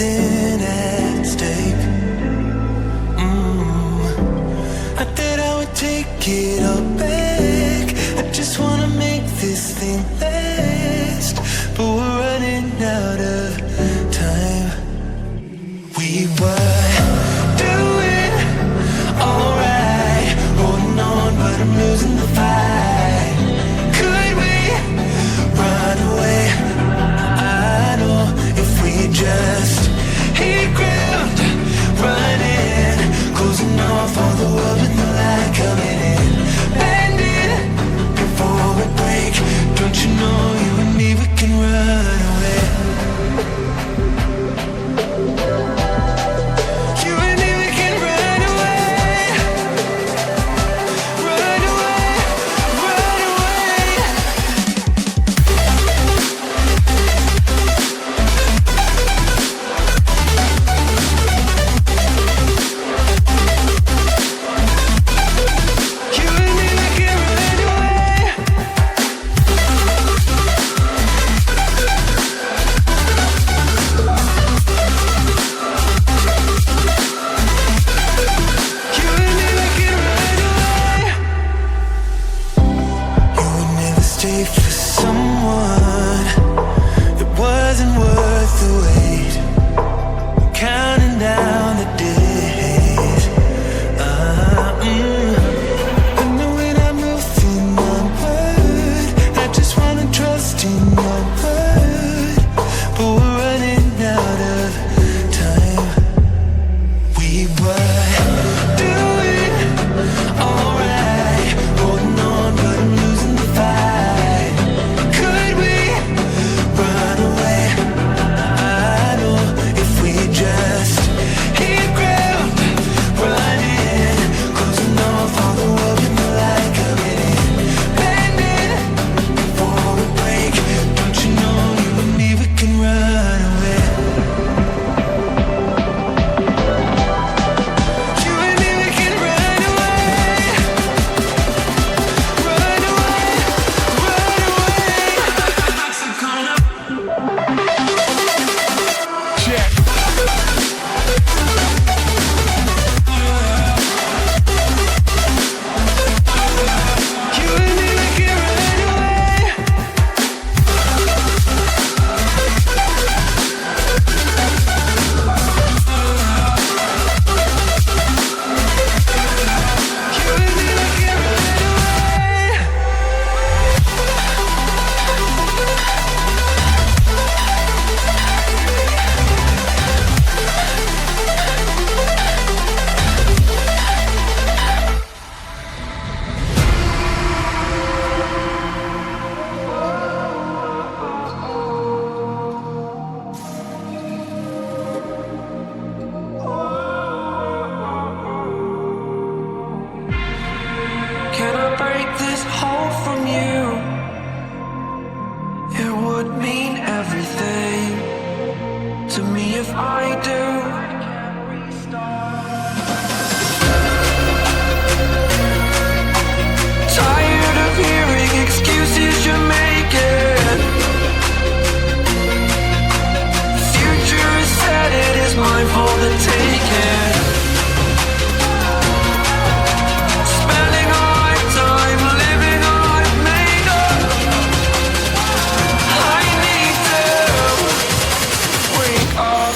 something at stake. I thought I would take it all back. I just wanna make this thing last, but we're running out of time. We were doing alright, holding on, but I'm losing the fight. Could we run away? I know if we just hit ground, running, closing off all the world with the light coming in, bending before we break. Don't you know you and me, we can run away. You and me, we can run away. Run away, run away. You and me, we can run away. You and me, we can run away. You would never stay for someone that wasn't worth the wait. I'm counting down the days. I know when I'm moving onward, I just wanna trust in your word, but we're running out of time. We were doing alright, holding on, but I'm losing the fight. Could we run away? I know if we just hit ground, running, closing off all the world with the light coming in, bending before we break. Don't you know you and me, we can run away. You and me, we can run away. Run away, run away. Check. You and me, we can run away. You and me, we can run away. Can I break this hold from you? It would mean everything to me if I do. Tired of hearing excuses you're making. Future is set, it is mine for the taking. Spending all my time living I've made up. I need to wake up.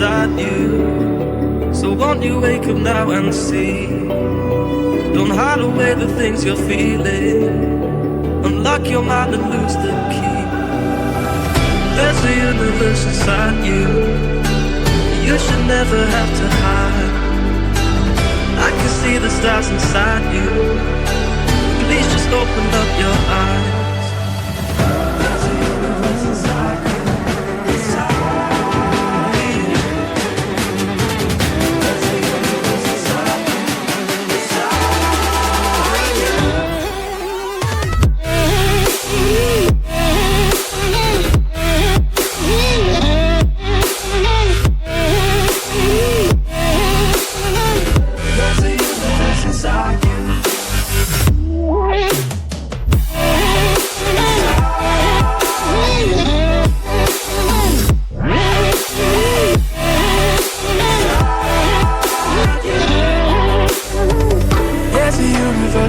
inside you. So won't you wake up now and see? Don't hide away the things you're feeling. Unlock your mind and lose the key. There's a universe inside you. You should never have to hide. I can see the stars inside you. Please just open up your eyes. There's a universe inside you.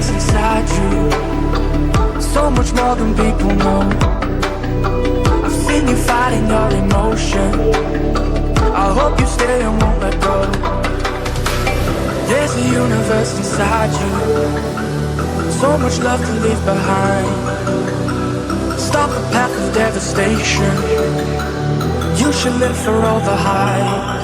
Inside you, so much more than people know. I've seen you fighting your emotion. I hope you stay and won't let go. There's a universe inside you, so much love to leave behind. Stop the path of devastation. You should live for all the hype.